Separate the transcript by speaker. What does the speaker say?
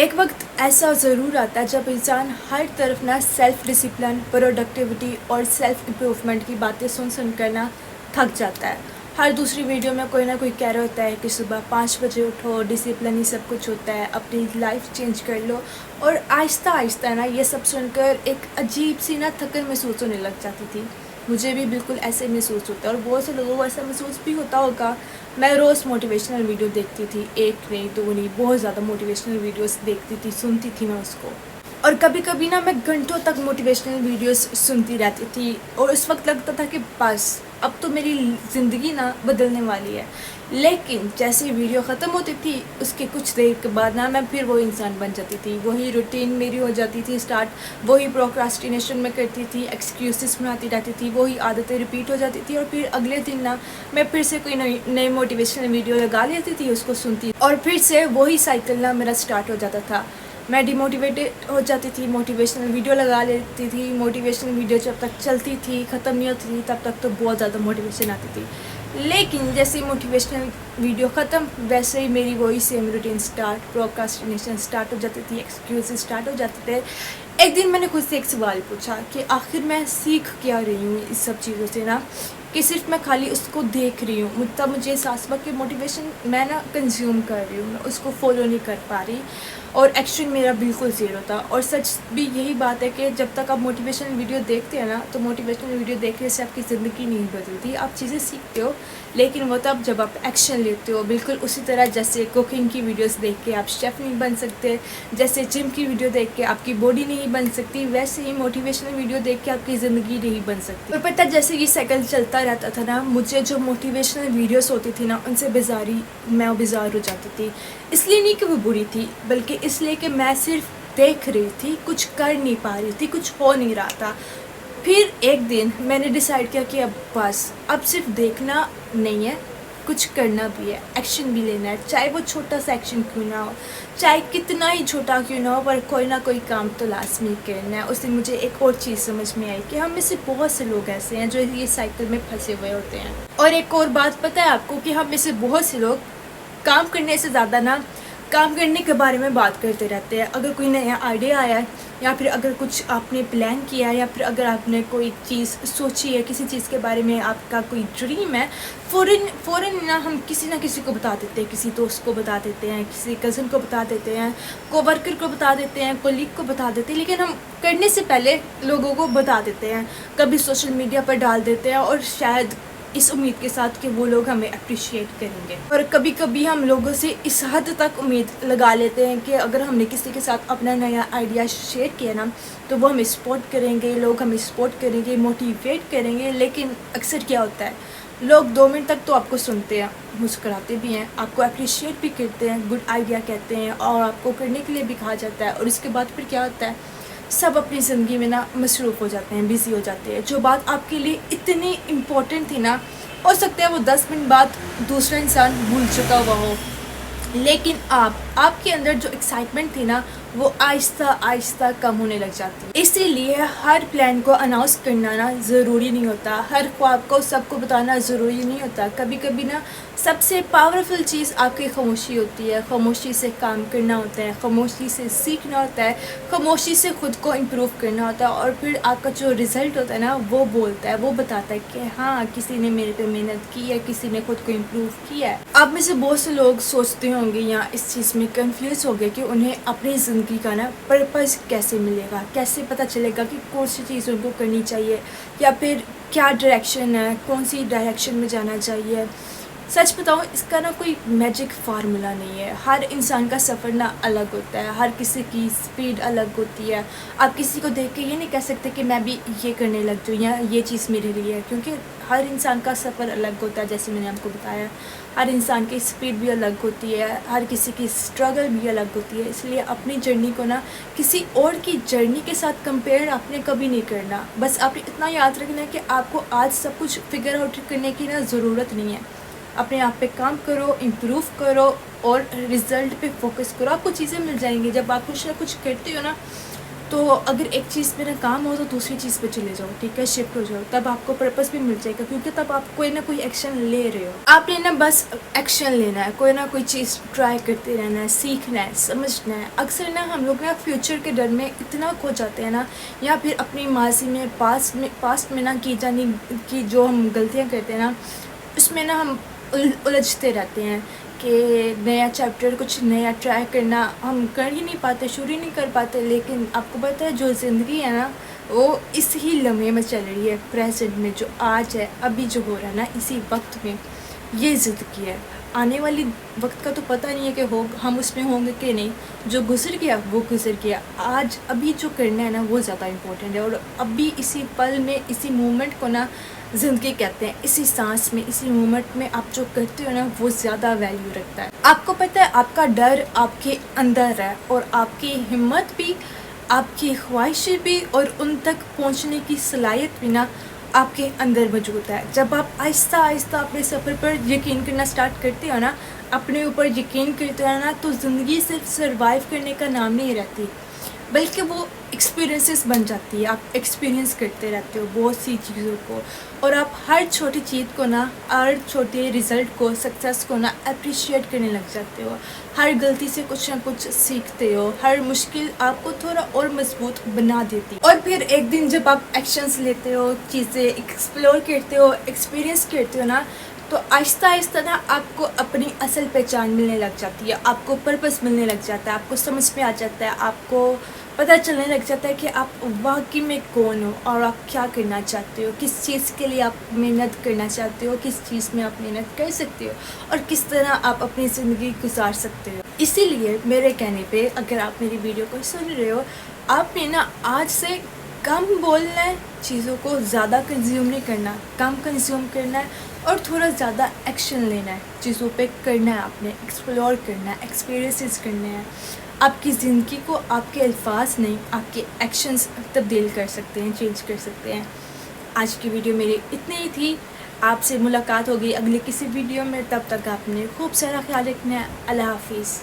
Speaker 1: ایک وقت ایسا ضرور آتا ہے جب انسان ہر طرف نہ سیلف ڈسپلن، پروڈکٹیوٹی اور سیلف امپروومنٹ کی باتیں سن کر نہ تھک جاتا ہے۔ ہر دوسری ویڈیو میں کوئی نہ کوئی کہہ رہا ہوتا ہے کہ صبح 5 بجے اٹھو، ڈسپلن ہی سب کچھ ہوتا ہے، اپنی لائف چینج کر لو۔ اور آہستہ آہستہ نا یہ سب سن کر ایک عجیب سی نا تھکن محسوس ہونے لگ جاتی تھی۔ مجھے بھی بالکل ایسے محسوس ہوتا ہے اور بہت سے لوگوں کو ایسا محسوس بھی ہوتا ہوگا۔ میں روز موٹیویشنل ویڈیو دیکھتی تھی، ایک نہیں دو نہیں، بہت زیادہ موٹیویشنل ویڈیوز دیکھتی تھی، سنتی تھی میں اس کو۔ اور کبھی کبھی نا میں گھنٹوں تک موٹیویشنل ویڈیوز سنتی رہتی تھی اور اس وقت لگتا تھا کہ بس اب تو میری زندگی نا بدلنے والی ہے۔ لیکن جیسے ویڈیو ختم ہوتی تھی اس کے کچھ دیر کے بعد نا میں پھر وہ انسان بن جاتی تھی، وہی روٹین میری ہو جاتی تھی اسٹارٹ، وہی پروکراسٹینیشن میں کرتی تھی، ایکسکیوزز بناتی رہتی تھی، وہی عادتیں ریپیٹ ہو جاتی تھی اور پھر اگلے دن نا میں پھر سے کوئی نئی موٹیویشنل ویڈیو لگا لیتی تھی، اس کو سنتی اور پھر سے وہی سائیکل نا میرا اسٹارٹ ہو جاتا تھا۔ میں ڈی موٹیویٹڈ ہو جاتی تھی، موٹیویشنل ویڈیو لگا لیتی تھی، موٹیویشنل ویڈیو جب تک چلتی تھی ختم نہیں ہوتی تھی تب تک تو بہت زیادہ موٹیویشن آتی تھی۔ لیکن جیسے ہی موٹیویشنل ویڈیو ختم ویسے ہی میری وہی سیم روٹین اسٹارٹ، پروکراسٹینیشن اسٹارٹ ہو جاتی تھی، ایکسکیوز اسٹارٹ ہو جاتے تھے۔ ایک دن میں نے خود سے ایک سوال پوچھا کہ آخر میں سیکھ کیا رہی ہوں اس سب چیزوں سے نا، کہ صرف میں خالی اس کو دیکھ رہی ہوں، تب مجھے احساس ہوا کہ موٹیویشن میں نا کنزیوم کر رہی ہوں، میں اس کو فالو نہیں کر پا رہی اور ایکشن میرا بالکل زیرو تھا۔ اور سچ بھی یہی بات ہے کہ جب تک آپ موٹیویشنل ویڈیو دیکھتے ہیں نا تو موٹیویشنل ویڈیو دیکھنے سے آپ کی زندگی نہیں بدلتی، آپ چیزیں سیکھتے ہو لیکن وہ تب جب آپ ایکشن لیتے ہو۔ بالکل اسی طرح جیسے کوکنگ کی ویڈیوز دیکھ کے آپ شیف نہیں بن سکتے، جیسے جم کی ویڈیو دیکھ کے آپ کی باڈی نہیں بن سکتی، ویسے ہی موٹیویشنل ویڈیو دیکھ کے آپ کی زندگی نہیں بن سکتی۔ اور پتہ جیسے یہ سائیکل چلتا رہتا تھا نا، مجھے جو موٹیویشنل ویڈیوز ہوتی تھی نا ان سے میں بیزار ہو جاتی تھی۔ اس لیے نہیں کہ وہ بری تھی بلکہ اس لیے کہ میں صرف دیکھ رہی تھی، کچھ کر نہیں پا رہی تھی، کچھ ہو نہیں رہا تھا۔ پھر ایک دن میں نے ڈیسائیڈ کیا کہ اب صرف دیکھنا نہیں ہے، کچھ کرنا بھی ہے، ایکشن بھی لینا ہے، چاہے وہ چھوٹا سا ایکشن کیوں نہ ہو، چاہے کتنا ہی چھوٹا کیوں نہ ہو، پر کوئی نہ کوئی کام تو لازمی کرنا ہے۔ اس دن مجھے ایک اور چیز سمجھ میں آئی کہ ہم میں سے بہت سے لوگ ایسے ہیں جو یہ سائیکل میں پھنسے ہوئے ہوتے ہیں۔ اور ایک اور بات پتہ ہے آپ کو کہ ہم میں سے بہت سے لوگ کام کرنے سے زیادہ نا کام کرنے کے بارے میں بات کرتے رہتے ہیں۔ اگر کوئی نیا آئیڈیا آیا ہے یا پھر اگر کچھ آپ نے پلان کیا ہے یا پھر اگر آپ نے کوئی چیز سوچی ہے، کسی چیز کے بارے میں آپ کا کوئی ڈریم ہے، فوراً نا ہم کسی نہ کسی کو بتا دیتے ہیں، کسی دوست کو بتا دیتے ہیں، کسی کزن کو بتا دیتے ہیں، کو ورکر کو بتا دیتے ہیں، کولیگ کو بتا دیتے ہیں، لیکن ہم کرنے سے پہلے لوگوں کو بتا دیتے ہیں، کبھی سوشل میڈیا پر ڈال دیتے ہیں اور شاید اس امید کے ساتھ کہ وہ لوگ ہمیں اپریشیٹ کریں گے۔ اور کبھی کبھی ہم لوگوں سے اس حد تک امید لگا لیتے ہیں کہ اگر ہم نے کسی کے ساتھ اپنا نیا آئیڈیا شیئر کیا نا تو وہ ہمیں سپورٹ کریں گے، لوگ ہمیں سپورٹ کریں گے، موٹیویٹ کریں گے۔ لیکن اکثر کیا ہوتا ہے، لوگ 2 منٹ تک تو آپ کو سنتے ہیں، مسکراتے بھی ہیں، آپ کو اپریشیٹ بھی کرتے ہیں، گڈ آئیڈیا کہتے ہیں اور آپ کو کرنے کے لیے بھی کہا جاتا ہے، اور اس کے بعد پھر کیا ہوتا ہے، سب اپنی زندگی میں نا مصروف ہو جاتے ہیں، بزی ہو جاتے ہیں۔ جو بات آپ کے لیے اتنی امپورٹنٹ تھی نا، ہو سکتا ہے وہ 10 منٹ بعد دوسرا انسان بھول چکا ہوا ہو، لیکن آپ کے اندر جو ایکسائٹمنٹ تھی نا وہ آہستہ آہستہ کم ہونے لگ جاتی ہے۔ اسی لیے ہر پلان کو اناؤنس کرنا نا ضروری نہیں ہوتا، ہر خواب کو سب کو بتانا ضروری نہیں ہوتا۔ کبھی کبھی نا سب سے پاورفل چیز آپ کی خاموشی ہوتی ہے، خاموشی سے کام کرنا ہوتا ہے، خاموشی سے سیکھنا ہوتا ہے، خاموشی سے خود کو امپروو کرنا ہوتا ہے، اور پھر آپ کا جو رزلٹ ہوتا ہے نا وہ بولتا ہے، وہ بتاتا ہے کہ ہاں کسی نے میرے پہ محنت کی ہے، کسی نے خود کو امپروو کیا ہے۔ آپ میں سے بہت سے لوگ سوچتے ہوں گے یا اس چیز میں کنفیوز ہو گئے کہ انہیں اپنی زندگی کا نا پرپز کیسے ملے گا، کیسے پتہ چلے گا کہ کون سی چیز ان کو کرنی چاہیے یا پھر کیا ڈائریکشن ہے، کون سی ڈائریکشن میں جانا چاہیے۔ سچ بتاؤں اس کا نا کوئی میجک فارمولا نہیں ہے، ہر انسان کا سفر نا الگ ہوتا ہے، ہر کسی کی سپیڈ الگ ہوتی ہے۔ آپ کسی کو دیکھ کے یہ نہیں کہہ سکتے کہ میں بھی یہ کرنے لگ جاؤں یا یہ چیز میرے لیے ہے، کیونکہ ہر انسان کا سفر الگ ہوتا ہے۔ جیسے میں نے آپ کو بتایا ہر انسان کی سپیڈ بھی الگ ہوتی ہے، ہر کسی کی سٹرگل بھی الگ ہوتی ہے، اس لیے اپنی جرنی کو نا کسی اور کی جرنی کے ساتھ کمپیئر آپ نے کبھی نہیں کرنا۔ بس آپ نے اتنا یاد رکھنا ہے کہ آپ کو آج سب کچھ فگر آؤٹ کرنے کی نا ضرورت نہیں ہے، اپنے آپ پہ کام کرو، امپروو کرو اور رزلٹ پہ فوکس کرو، آپ کو چیزیں مل جائیں گی۔ جب آپ کچھ نہ کچھ کرتے ہو نا تو اگر ایک چیز پہ ناکام ہو تو دوسری چیز پہ چلے جاؤ، ٹھیک ہے، شفٹ ہو جاؤ، تب آپ کو پرپس بھی مل جائے گا، کیونکہ تب آپ کوئی نہ کوئی ایکشن لے رہے ہو. آپ نے نا بس ایکشن لینا ہے، کوئی نہ کوئی چیز ٹرائی کرتے رہنا ہے، سیکھنا ہے، سمجھنا ہے. اکثر نا ہم لوگ نا فیوچر کے ڈر میں اتنا کھو جاتے ہیں نا، یا پھر اپنی ماضی میں پاسٹ میں نا کی جو ہم غلطیاں کرتے ہیں نا، اس میں نا ہم الجھتے رہتے ہیں کہ نیا چیپٹر کچھ نیا ٹرائی کرنا ہم کر ہی نہیں پاتے، شروع ہی نہیں کر پاتے. لیکن آپ کو پتہ ہے جو زندگی ہے نا وہ اس ہی لمحے میں چل رہی ہے، پریزنٹ میں، جو آج ہے، ابھی جو ہو رہا ہے نا، اسی وقت میں یہ زندگی ہے. آنے والی وقت کا تو پتہ نہیں ہے کہ ہم اس میں ہوں گے کہ نہیں. جو گزر گیا وہ گزر گیا. آج ابھی جو کرنا ہے نا وہ زیادہ امپورٹنٹ ہے، اور ابھی اسی پل میں، اسی مومنٹ کو نا زندگی کہتے ہیں. اسی سانس میں، اسی مومنٹ میں آپ جو کرتے ہو نا وہ زیادہ ویلیو رکھتا ہے. آپ کو پتہ ہے آپ کا ڈر آپ کے اندر ہے، اور آپ کی ہمت بھی، آپ کی خواہشیں بھی، اور ان تک پہنچنے کی صلاحیت بھی نا آپ کے اندر موجود ہے. جب آپ آہستہ آہستہ اپنے سفر پر یقین کرنا سٹارٹ کرتے ہو نا، اپنے اوپر یقین کرتے ہو نا، تو زندگی صرف سروائیو کرنے کا نام نہیں رہتی، بلکہ وہ ایکسپیرینسز بن جاتی ہے. آپ ایکسپیرینس کرتے رہتے ہو بہت سی چیزوں کو، اور آپ ہر چھوٹی چیز کو نا، ہر چھوٹے رزلٹ کو، سکسیس کو نا اپریشیٹ کرنے لگ جاتے ہو. ہر غلطی سے کچھ نہ کچھ سیکھتے ہو، ہر مشکل آپ کو تھوڑا اور مضبوط بنا دیتی. اور پھر ایک دن جب آپ ایکشنز لیتے ہو، چیزیں ایکسپلور کرتے ہو، ایکسپیرینس کرتے ہو نا، تو آہستہ آہستہ نا آپ کو اپنی اصل پہچان ملنے لگ جاتی ہے، آپ کو پرپس ملنے لگ جاتا ہے، آپ کو سمجھ میں آ جاتا ہے، آپ کو پتہ چلنے لگ جاتا ہے کہ آپ واقعی میں کون ہو، اور آپ کیا کرنا چاہتے ہو، کس چیز کے لیے آپ محنت کرنا چاہتے ہو، کس چیز میں آپ محنت کر سکتے ہو، اور کس طرح آپ اپنی زندگی گزار سکتے ہو. اسی لیے میرے کہنے پہ اگر آپ میری ویڈیو کو سن رہے ہو، آپ نے نا آج سے کم بولنا ہے، چیزوں کو زیادہ کنزیوم نہیں کرنا، کم کنزیوم کرنا ہے، اور تھوڑا زیادہ ایکشن لینا ہے. چیزوں پہ کرنا ہے، آپ نے ایکسپلور کرنا ہے، ایکسپیرینسز کرنے ہیں. آپ کی زندگی کو آپ کے الفاظ نہیں، آپ کے ایکشنز تبدیل کر سکتے ہیں، چینج کر سکتے ہیں. آج کی ویڈیو میری اتنی ہی تھی. آپ سے ملاقات ہوگی اگلے کسی ویڈیو میں. تب تک آپ نے خوب سارا خیال رکھنا ہے. اللہ حافظ.